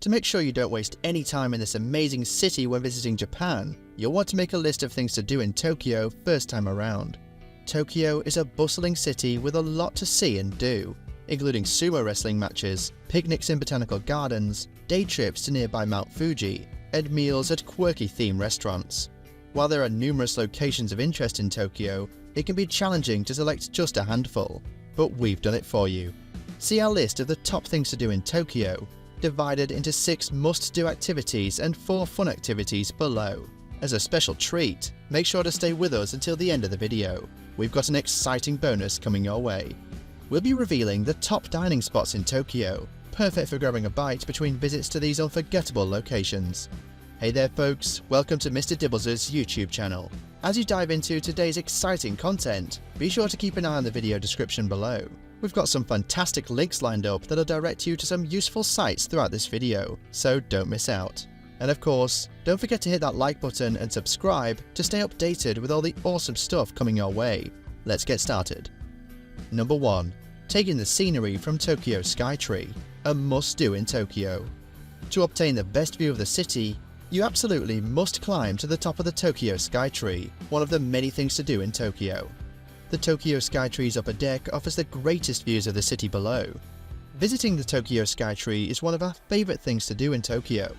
To make sure you don't waste any time in this amazing city when visiting Japan, you'll want to make a list of things to do in Tokyo first time around. Tokyo is a bustling city with a lot to see and do, including sumo wrestling matches, picnics in botanical gardens, day trips to nearby Mount Fuji, and meals at quirky theme restaurants. While there are numerous locations of interest in Tokyo, it can be challenging to select just a handful, but we've done it for you. See our list of the top things to do in Tokyo, divided into 6 must-do activities and 4 fun activities below. As a special treat, make sure to stay with us until the end of the video. We've got an exciting bonus coming your way. We'll be revealing the top dining spots in Tokyo, perfect for grabbing a bite between visits to these unforgettable locations. Hey there folks, welcome to Mr. Dibbles' YouTube channel. As you dive into today's exciting content, be sure to keep an eye on the video description below. We've got some fantastic links lined up that'll direct you to some useful sites throughout this video, so don't miss out. And of course, don't forget to hit that like button and subscribe to stay updated with all the awesome stuff coming your way. Let's get started. Number 1. Taking the scenery from Tokyo Skytree, a must-do in Tokyo. To obtain the best view of the city, you absolutely must climb to the top of the Tokyo Skytree, one of the many things to do in Tokyo. The Tokyo Skytree's upper deck offers the greatest views of the city below. Visiting the Tokyo Skytree is one of our favourite things to do in Tokyo.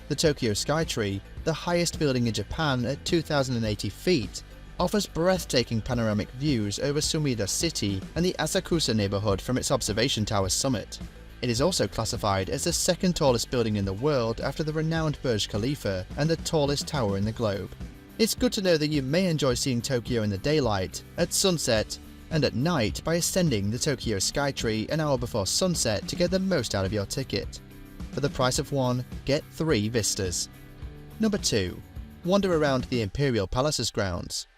The Tokyo Skytree, the highest building in Japan at 2,080 feet, offers breathtaking panoramic views over Sumida City and the Asakusa neighbourhood from its observation tower's summit. It is also classified as the second tallest building in the world after the renowned Burj Khalifa and the tallest tower in the globe. It's good to know that you may enjoy seeing Tokyo in the daylight, at sunset, and at night by ascending the Tokyo Skytree an hour before sunset to get the most out of your ticket. For the price of one, get 3 vistas. Number 2. Wander around the Imperial Palace's grounds.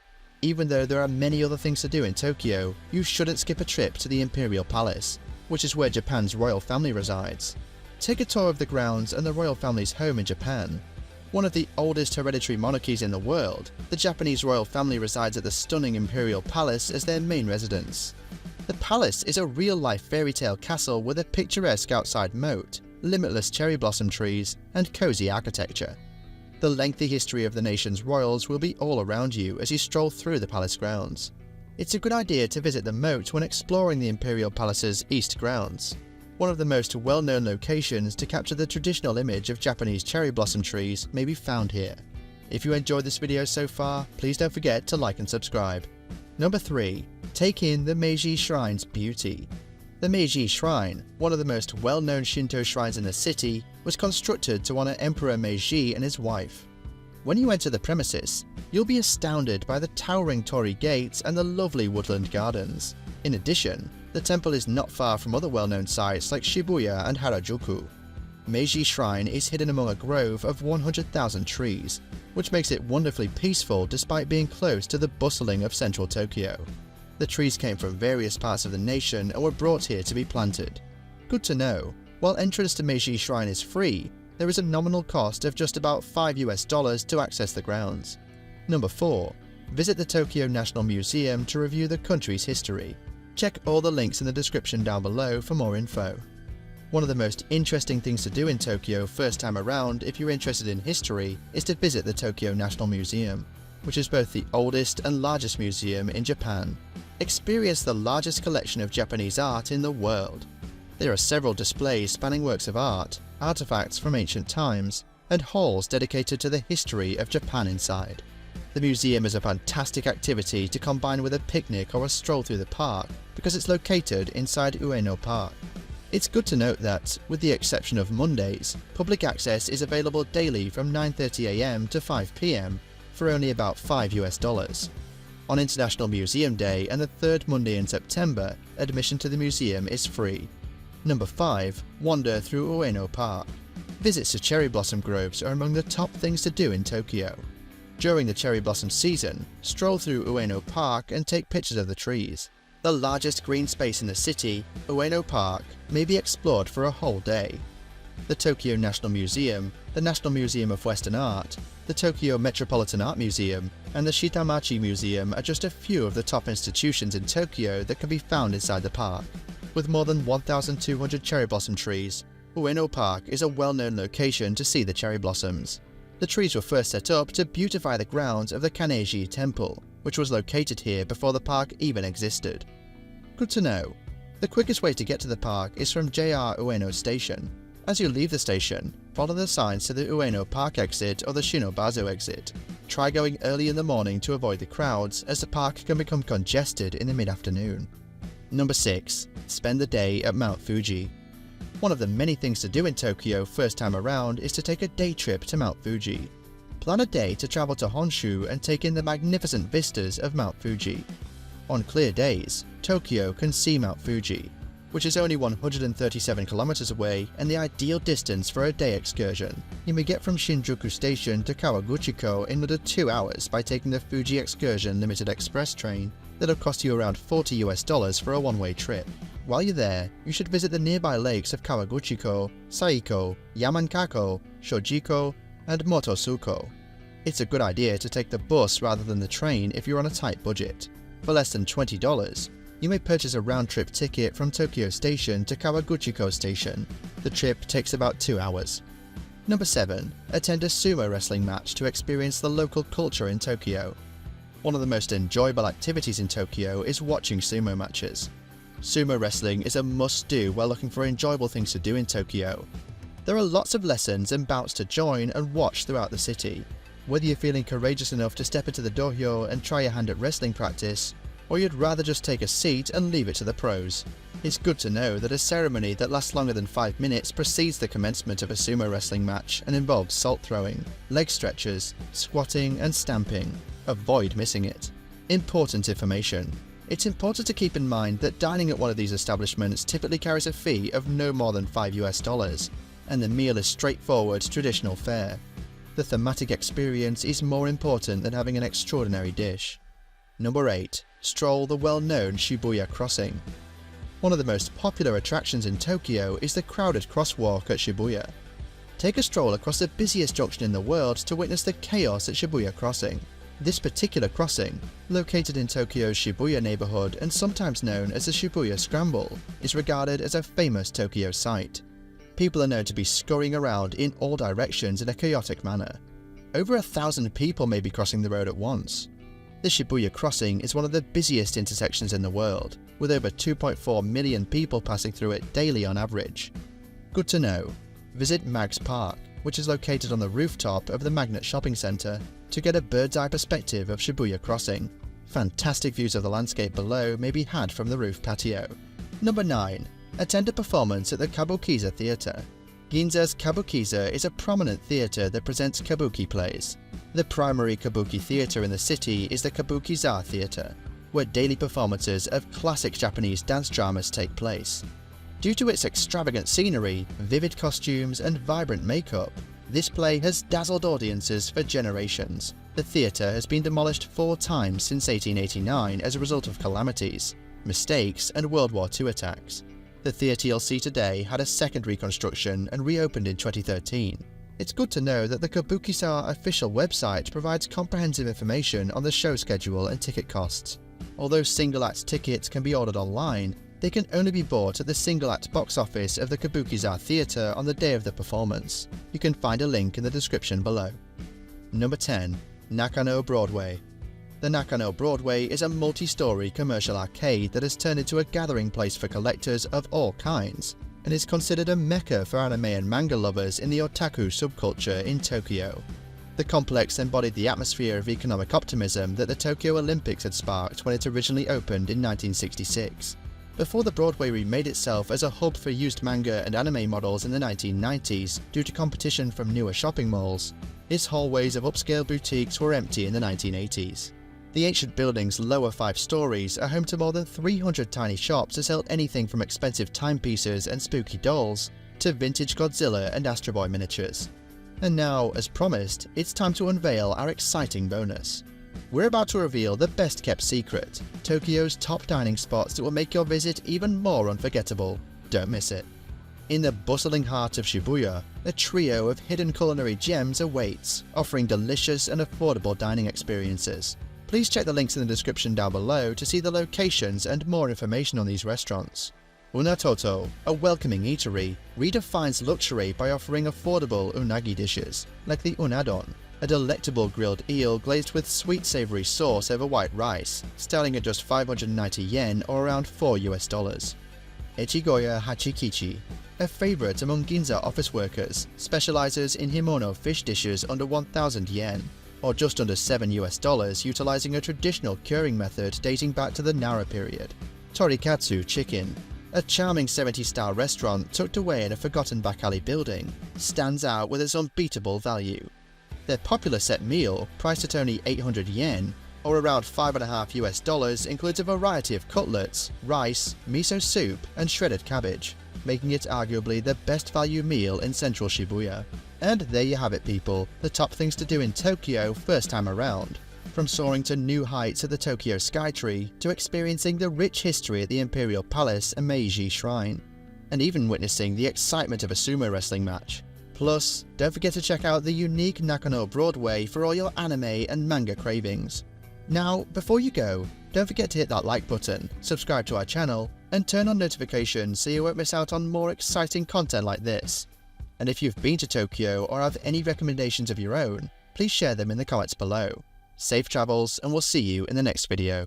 Even though there are many other things to do in Tokyo, you shouldn't skip a trip to the Imperial Palace, which is where Japan's royal family resides. Take a tour of the grounds and the royal family's home in Japan. One of the oldest hereditary monarchies in the world, the Japanese royal family resides at the stunning Imperial Palace as their main residence. The palace is a real-life fairy tale castle with a picturesque outside moat, limitless cherry blossom trees, and cozy architecture. The lengthy history of the nation's royals will be all around you as you stroll through the palace grounds. It's a good idea to visit the moat when exploring the Imperial Palace's east grounds, one of the most well-known locations to capture the traditional image of Japanese cherry blossom trees may be found here. If you enjoyed this video so far, please don't forget to like and subscribe. Number 3. Take in the Meiji Shrine's beauty. The Meiji Shrine, one of the most well-known Shinto shrines in the city, was constructed to honor Emperor Meiji and his wife. When you enter the premises, you'll be astounded by the towering torii gates and the lovely woodland gardens. In addition, the temple is not far from other well-known sites like Shibuya and Harajuku. Meiji Shrine is hidden among a grove of 100,000 trees, which makes it wonderfully peaceful despite being close to the bustling of central Tokyo. The trees came from various parts of the nation and were brought here to be planted. Good to know, while entrance to Meiji Shrine is free, there is a nominal cost of just about $5 to access the grounds. Number 4. Visit the Tokyo National Museum to review the country's history. Check all the links in the description down below for more info. One of the most interesting things to do in Tokyo first time around if you're interested in history is to visit the Tokyo National Museum, which is both the oldest and largest museum in Japan. Experience the largest collection of Japanese art in the world. There are several displays spanning works of art, artifacts from ancient times, and halls dedicated to the history of Japan inside. The museum is a fantastic activity to combine with a picnic or a stroll through the park because it's located inside Ueno Park. It's good to note that, with the exception of Mondays, public access is available daily from 9:30 AM to 5 PM for only about $5. On International Museum Day and the 3rd Monday in September, admission to the museum is free. Number 5. Wander through Ueno Park. Visits to cherry blossom groves are among the top things to do in Tokyo. During the cherry blossom season, stroll through Ueno Park and take pictures of the trees. The largest green space in the city, Ueno Park, may be explored for a whole day. The Tokyo National Museum, the National Museum of Western Art, the Tokyo Metropolitan Art Museum, and the Shitamachi Museum are just a few of the top institutions in Tokyo that can be found inside the park. With more than 1,200 cherry blossom trees, Ueno Park is a well-known location to see the cherry blossoms. The trees were first set up to beautify the grounds of the Kanneji Temple, which was located here before the park even existed. Good to know. The quickest way to get to the park is from JR Ueno Station. As you leave the station, follow the signs to the Ueno Park exit or the Shinobazo exit. Try going early in the morning to avoid the crowds, as the park can become congested in the mid-afternoon. Number 6. Spend the day at Mount Fuji. One of the many things to do in Tokyo first time around is to take a day trip to Mount Fuji. Plan a day to travel to Honshu and take in the magnificent vistas of Mount Fuji. On clear days, Tokyo can see Mount Fuji, which is only 137 kilometers away and the ideal distance for a day excursion. You may get from Shinjuku Station to Kawaguchiko in under 2 hours by taking the Fuji Excursion Limited Express train that'll cost you around $40 for a one-way trip. While you're there, you should visit the nearby lakes of Kawaguchiko, Saiko, Yamankako, Shojiko, and Motosuko. It's a good idea to take the bus rather than the train if you're on a tight budget. For less than $20, you may purchase a round-trip ticket from Tokyo Station to Kawaguchiko Station. The trip takes about 2 hours. Number 7. Attend a sumo wrestling match to experience the local culture in Tokyo. One of the most enjoyable activities in Tokyo is watching sumo matches. Sumo wrestling is a must-do while looking for enjoyable things to do in Tokyo. There are lots of lessons and bouts to join and watch throughout the city. Whether you're feeling courageous enough to step into the dohyo and try your hand at wrestling practice, or you'd rather just take a seat and leave it to the pros, it's good to know that a ceremony that lasts longer than 5 minutes precedes the commencement of a sumo wrestling match and involves salt throwing, leg stretches, squatting and stamping. Avoid missing it. Important information. It's important to keep in mind that dining at one of these establishments typically carries a fee of no more than $5, and the meal is straightforward traditional fare. The thematic experience is more important than having an extraordinary dish. Number 8. Stroll the well-known Shibuya Crossing. One of the most popular attractions in Tokyo is the crowded crosswalk at Shibuya. Take a stroll across the busiest junction in the world to witness the chaos at Shibuya Crossing. This particular crossing, located in Tokyo's Shibuya neighborhood and sometimes known as the Shibuya Scramble, is regarded as a famous Tokyo sight. People are known to be scurrying around in all directions in a chaotic manner. Over 1,000 people may be crossing the road at once. The Shibuya Crossing is one of the busiest intersections in the world, with over 2.4 million people passing through it daily on average. Good to know. Visit Mag's Park, which is located on the rooftop of the Magnet Shopping Center, to get a bird's-eye perspective of Shibuya Crossing. Fantastic views of the landscape below may be had from the roof patio. Number 9. Attend a performance at the Kabuki Theater. Ginza's Kabuki is a prominent theater that presents kabuki plays. The primary kabuki theater in the city is the Kabuki Theater, where daily performances of classic Japanese dance dramas take place. Due to its extravagant scenery, vivid costumes, and vibrant makeup, this play has dazzled audiences for generations. The theatre has been demolished 4 times since 1889 as a result of calamities, mistakes, and World War II attacks. The theatre you'll see today had a second reconstruction and reopened in 2013. It's good to know that the Kabuki official website provides comprehensive information on the show schedule and ticket costs. Although single-act tickets can be ordered online, they can only be bought at the single-act box office of the Kabuki Theater on the day of the performance. You can find a link in the description below. Number 10. Nakano Broadway. The Nakano Broadway is a multi-story commercial arcade that has turned into a gathering place for collectors of all kinds, and is considered a mecca for anime and manga lovers in the otaku subculture in Tokyo. The complex embodied the atmosphere of economic optimism that the Tokyo Olympics had sparked when it originally opened in 1966. Before the Broadway remade itself as a hub for used manga and anime models in the 1990s due to competition from newer shopping malls, its hallways of upscale boutiques were empty in the 1980s. The ancient building's lower 5 stories are home to more than 300 tiny shops that sell anything from expensive timepieces and spooky dolls to vintage Godzilla and Astro Boy miniatures. And now, as promised, it's time to unveil our exciting bonus. We're about to reveal the best kept secret, Tokyo's top dining spots that will make your visit even more unforgettable. Don't miss it. In the bustling heart of Shibuya, a trio of hidden culinary gems awaits, offering delicious and affordable dining experiences. Please check the links in the description down below to see the locations and more information on these restaurants. Unatoto, a welcoming eatery, redefines luxury by offering affordable unagi dishes, like the unadon, a delectable grilled eel glazed with sweet savory sauce over white rice, starting at just 590 yen or around $4 US. Echigoya Hachikichi, a favorite among Ginza office workers, specializes in himono fish dishes under 1,000 yen, or just under $7 utilizing a traditional curing method dating back to the Nara period. Torikatsu Chicken, a charming 70s-style restaurant tucked away in a forgotten back alley building, stands out with its unbeatable value. Their popular set meal, priced at only 800 yen, or around $5.50 includes a variety of cutlets, rice, miso soup, and shredded cabbage, making it arguably the best value meal in central Shibuya. And there you have it, people, the top things to do in Tokyo first time around. From soaring to new heights at the Tokyo Skytree, to experiencing the rich history at the Imperial Palace and Meiji Shrine, and even witnessing the excitement of a sumo wrestling match. Plus, don't forget to check out the unique Nakano Broadway for all your anime and manga cravings. Now, before you go, don't forget to hit that like button, subscribe to our channel, and turn on notifications so you won't miss out on more exciting content like this. And if you've been to Tokyo or have any recommendations of your own, please share them in the comments below. Safe travels, and we'll see you in the next video.